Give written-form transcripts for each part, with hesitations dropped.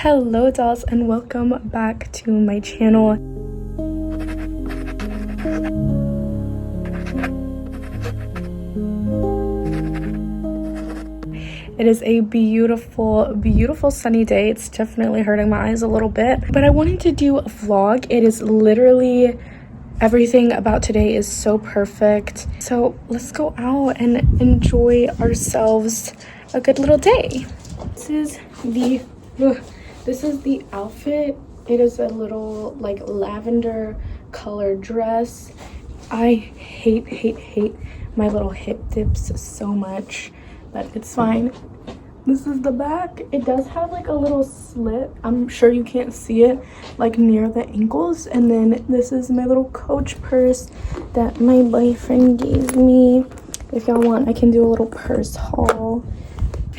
Hello dolls and welcome back to my channel. It is a beautiful sunny day. It's definitely hurting my eyes a little bit, but I wanted to do a vlog. It is literally everything about today is so perfect. So let's go out and enjoy ourselves a good little day. This is the outfit. It is a little like lavender colored dress. I hate my little hip dips so much, but it's fine. This is the back. It does have like a little slit. I'm sure you can't see it, like near the ankles. And then this is my little Coach purse that my boyfriend gave me. If y'all want, I can do a little purse haul.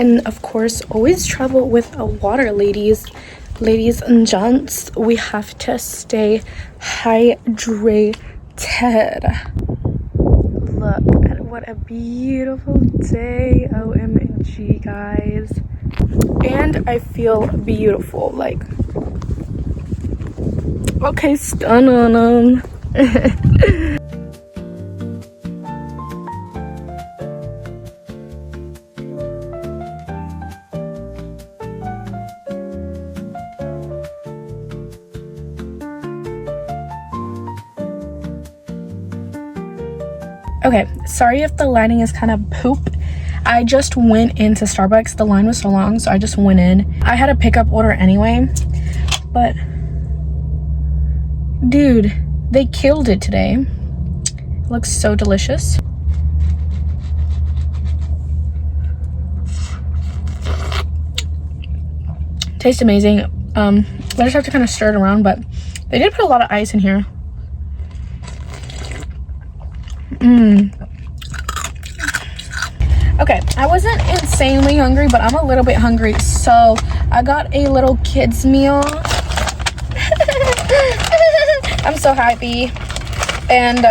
And of course, always travel with a water, ladies and gents. We have to stay hydrated. Look at what a beautiful day. OMG, guys. And I feel beautiful, like, okay, stun on them. Okay, sorry if the lighting is kind of poop. I just went into Starbucks. The line was so long, so I just went in. I had a pickup order anyway, but dude, they killed it today. It looks so delicious. Tastes amazing. I just have to kind of stir it around, but they did put a lot of ice in here. Okay, I wasn't insanely hungry, but I'm a little bit hungry, so I got a little kids meal. I'm so happy. And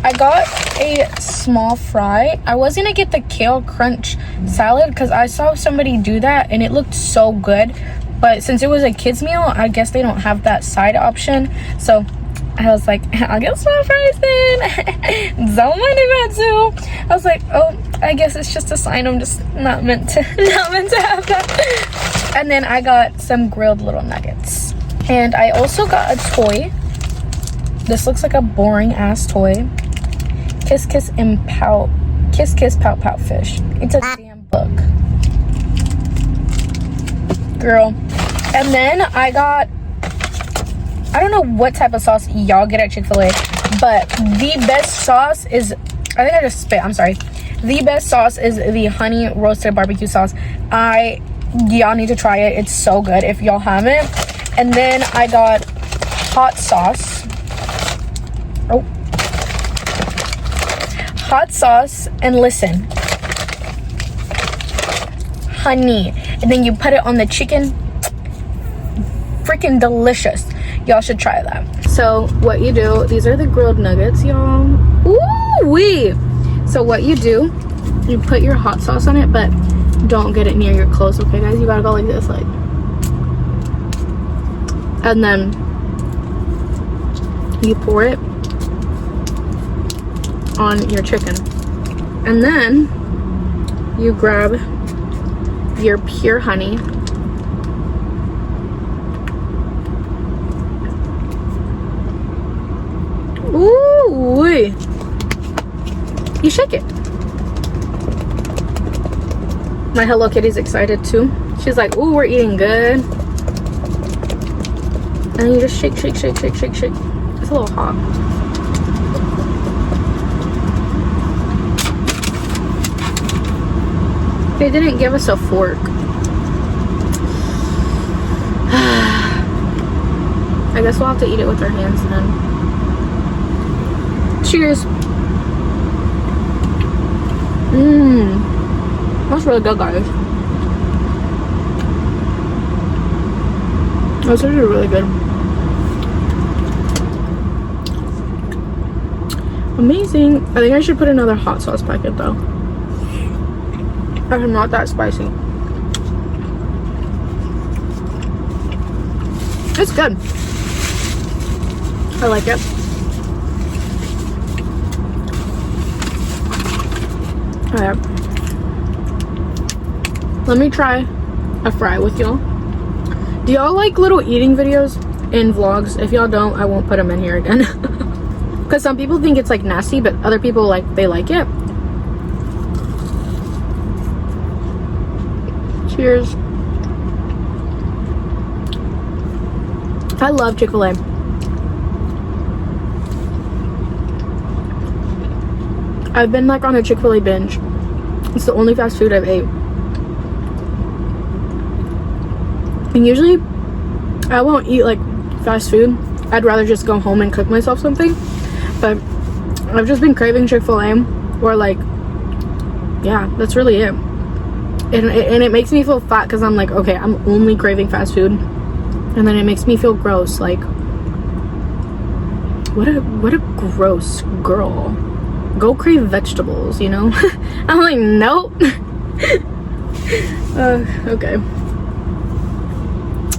I got a small fry. I was gonna get the kale crunch salad because I saw somebody do that and it looked so good, but since it was a kids meal, I guess they don't have that side option, so I was like, I'll get small fries then. Don't mind if I do. I was like, oh, I guess it's just a sign I'm just not meant to have that. And then I got some grilled little nuggets. And I also got a toy. This looks like a boring ass toy. Kiss Kiss and Pout. Kiss Kiss Pout Pout Fish. It's a damn book. Girl. And then I got, I don't know what type of sauce y'all get at Chick-fil-A, but the best sauce is, I think I just spit, I'm sorry. The best sauce is the honey roasted barbecue sauce. Y'all need to try it. It's so good if y'all haven't. And then I got hot sauce. Oh. Hot sauce, and listen. Honey. And then you put it on the chicken. Freaking delicious. Y'all should try that. So what you do, these are the grilled nuggets, y'all. Ooh wee. So what you do, you put your hot sauce on it, but don't get it near your clothes, okay guys? You gotta go like this, like, and then you pour it on your chicken, and then you grab your pure honey. Ooh, you shake it. My Hello Kitty's excited too. She's like, ooh, we're eating good. And you just shake. It's a little hot. They didn't give us a fork. I guess we'll have to eat it with our hands then. Cheers. That's really good, guys. That's actually really good. Amazing. I think I should put another hot sauce packet though. I'm not that spicy. It's good. I like it. Alright. Let me try a fry with y'all. Do y'all like little eating videos in vlogs? If y'all don't, I won't put them in here again. Because some people think it's like nasty, but other people they like it. Cheers. I love Chick-fil-A. I've been like on a Chick-fil-A binge. It's the only fast food I've ate. And usually I won't eat like fast food. I'd rather just go home and cook myself something. But I've just been craving Chick-fil-A, or like, yeah, that's really it. And it makes me feel fat because I'm like, okay, I'm only craving fast food. And then it makes me feel gross. Like, what a gross girl. Go crave vegetables, you know? I'm like, nope. Okay.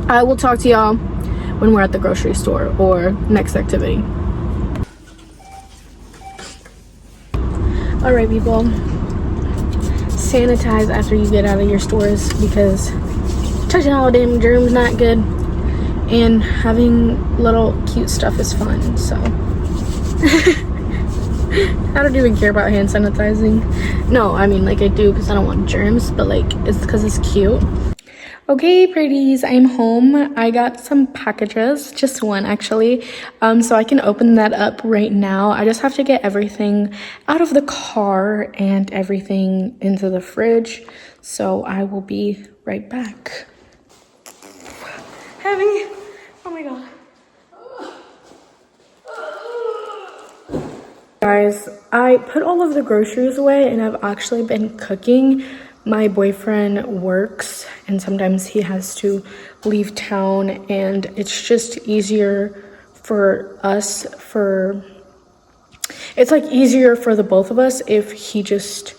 I will talk to y'all when we're at the grocery store or next activity. Alright, people. Sanitize after you get out of your stores, because touching all them germs not good, and having little cute stuff is fun. So I don't even care about hand sanitizing. No, I mean, like, I do because I don't want germs, but like, it's because it's cute. Okay, pretties, I'm home. I got some packages, just one actually, so I can open that up right now. I just have to get everything out of the car and everything into the fridge, so I will be right back. Heavy, oh my god. Guys, I put all of the groceries away and I've actually been cooking. My boyfriend works and sometimes he has to leave town, and it's just easier for us, it's like easier for the both of us if he just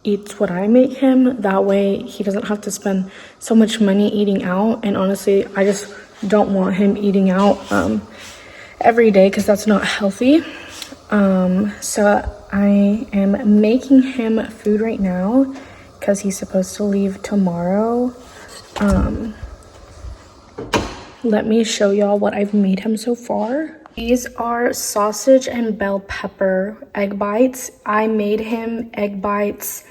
eats what I make him. That way he doesn't have to spend so much money eating out. And honestly, I just don't want him eating out every day because that's not healthy. So I am making him food right now because he's supposed to leave tomorrow. Let me show y'all what I've made him so far. These are sausage and bell pepper egg bites. I made him egg bites.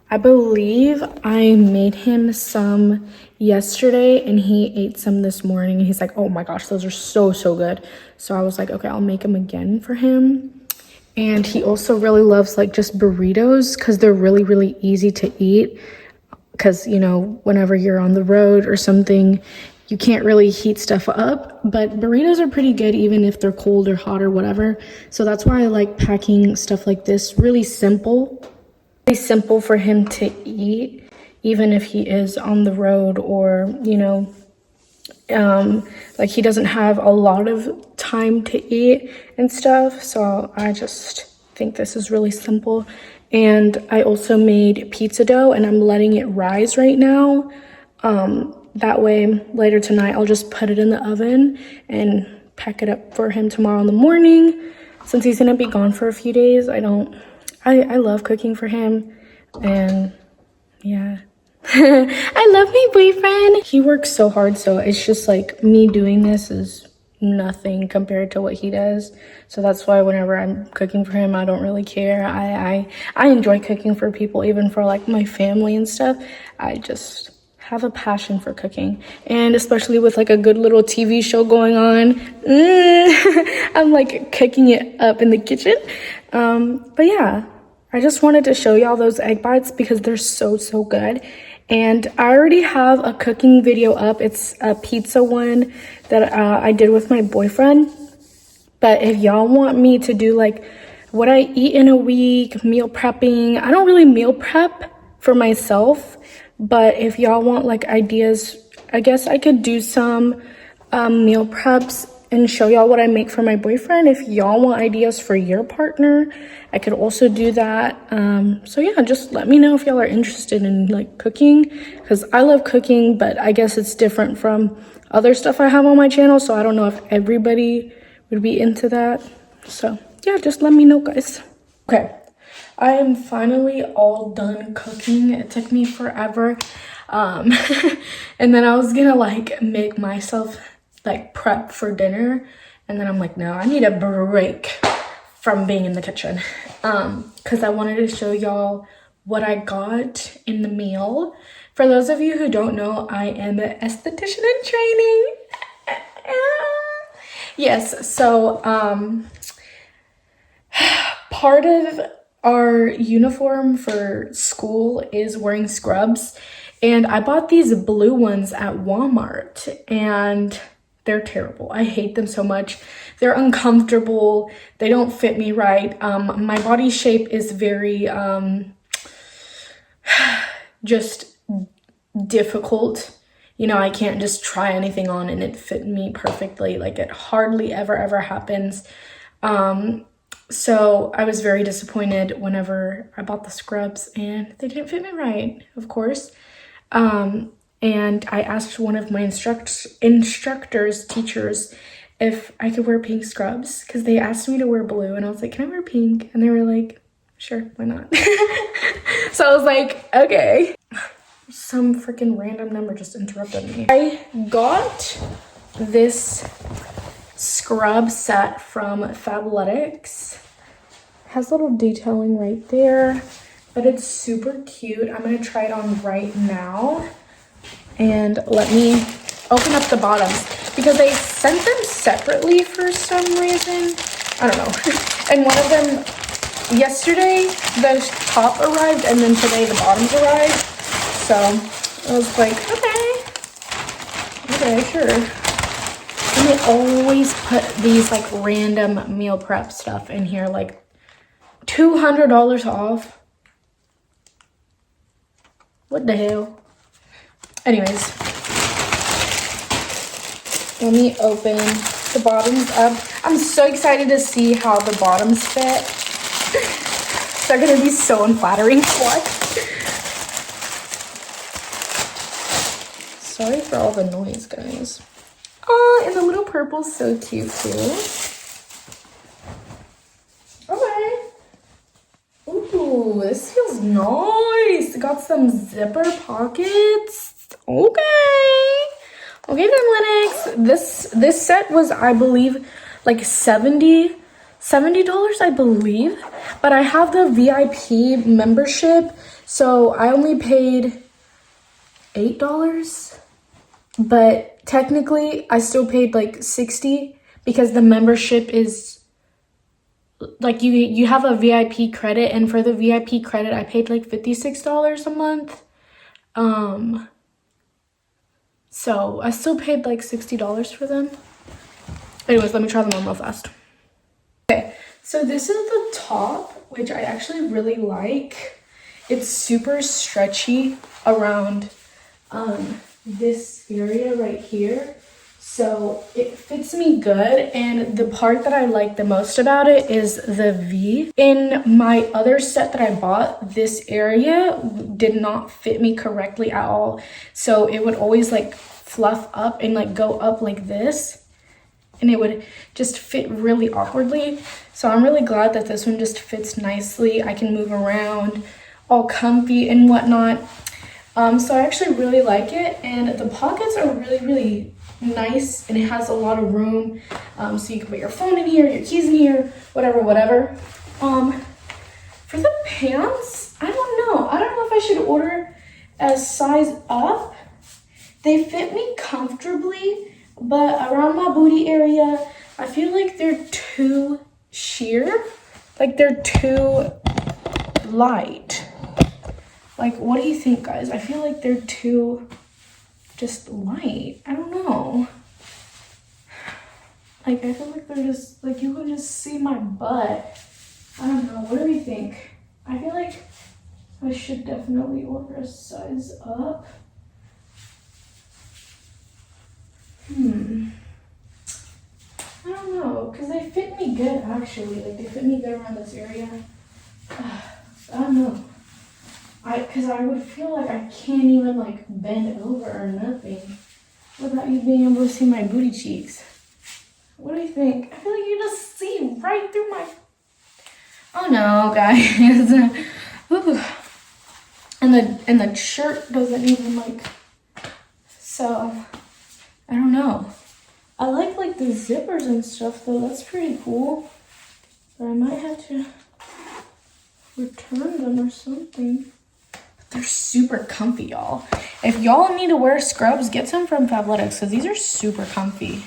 I believe I made him some yesterday and he ate some this morning. And he's like, oh my gosh, those are so good. So I was like, okay, I'll make them again for him. And he also really loves like just burritos because they're really easy to eat. Because, you know, whenever you're on the road or something, you can't really heat stuff up. But burritos are pretty good even if they're cold or hot or whatever. So that's why I like packing stuff like this. Really simple. Really simple for him to eat, even if he is on the road or, you know, like he doesn't have a lot of time to eat and stuff. So I just think this is really simple. And I also made pizza dough and I'm letting it rise right now. That way later tonight I'll just put it in the oven and pack it up for him tomorrow in the morning. Since he's gonna be gone for a few days, I love cooking for him. And yeah. I love my boyfriend. He works so hard, so it's just like me doing this is nothing compared to what he does. So that's why whenever I'm cooking for him, I don't really care. I enjoy cooking for people, even for like my family and stuff. I just have a passion for cooking, and especially with like a good little TV show going on, I'm like cooking it up in the kitchen. But yeah, I just wanted to show y'all those egg bites because they're so good. And I already have a cooking video up. It's a pizza one that I did with my boyfriend. But if y'all want me to do like what I eat in a week, meal prepping, I don't really meal prep for myself. But if y'all want like ideas, I guess I could do some meal preps and show y'all what I make for my boyfriend. If y'all want ideas for your partner, I could also do that. So yeah, just let me know if y'all are interested in like cooking, because I love cooking, but I guess it's different from other stuff I have on my channel, so I don't know if everybody would be into that. So yeah, just let me know, guys. Okay, I am finally all done cooking. It took me forever. And then I was gonna like make myself like prep for dinner, and then I'm like, no, I need a break from being in the kitchen, because I wanted to show y'all what I got in the meal. For those of you who don't know, I am an esthetician in training. Yes, so part of our uniform for school is wearing scrubs, and I bought these blue ones at Walmart, and they're terrible. I hate them so much. They're uncomfortable. They don't fit me right. My body shape is very just difficult. You know, I can't just try anything on and it fit me perfectly. Like, it hardly ever happens. So I was very disappointed whenever I bought the scrubs and they didn't fit me right, of course. And I asked one of my teachers, if I could wear pink scrubs, because they asked me to wear blue, and I was like, can I wear pink? And they were like, sure, why not? So I was like, okay. Some freaking random number just interrupted me. I got this scrub set from Fabletics. Has a little detailing right there, but it's super cute. I'm gonna try it on right now. And let me open up the bottoms, because they sent them separately for some reason. I don't know. And one of them, yesterday, the top arrived, and then today the bottoms arrived. So I was like, okay, sure. And they always put these like random meal prep stuff in here, like $200 off. What the hell? Anyways, let me open the bottoms up. I'm so excited to see how the bottoms fit. They're gonna be so unflattering. What? Sorry for all the noise, guys. Oh, and the little purple's so cute too. Okay. Ooh, this feels nice. Got some zipper pockets. Okay then, Lennox. This set was, I believe, like $70, I believe. But I have the VIP membership, so I only paid $8. But technically, I still paid like $60, because the membership is like you have a VIP credit, and for the VIP credit, I paid like $56 a month. So I still paid like $60 for them. Anyways, let me try them on real fast. Okay, so this is the top, which I actually really like. It's super stretchy around this area right here, so it fits me good. And the part that I like the most about it is the V. In my other set that I bought, this area did not fit me correctly at all, so it would always like fluff up and like go up like this, and it would just fit really awkwardly. So I'm really glad that this one just fits nicely. I can move around all comfy and whatnot. So I actually really like it, and the pockets are really nice, and it has a lot of room, so you can put your phone in here, your keys in here, whatever. For the pants, I don't know if I should order a size up. They fit me comfortably, but around my booty area, I feel like they're too sheer, like they're too light. Like, what do you think, guys? I feel like they're too just light. I don't know. Like, I feel like they're just, like, you can just see my butt. I don't know. What do we think? I feel like I should definitely order a size up. good actually. Like they fit me good around this area. I don't know. Cause I would feel like I can't even like bend over or nothing without you being able to see my booty cheeks. What do you think? I feel like you just see right through my. Oh no, guys. Ooh. And the shirt doesn't even like. So I don't know. I like the zippers and stuff though. That's pretty cool. But I might have to return them or something. But they're super comfy, y'all. If y'all need to wear scrubs, get some from Fabletics because these are super comfy.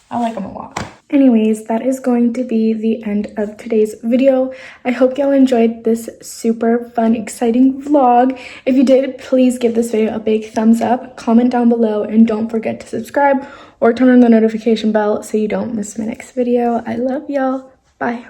I like them a lot. Anyways, that is going to be the end of today's video. I hope y'all enjoyed this super fun, exciting vlog. If you did, please give this video a big thumbs up, comment down below, and don't forget to subscribe or turn on the notification bell so you don't miss my next video. I love y'all. Bye.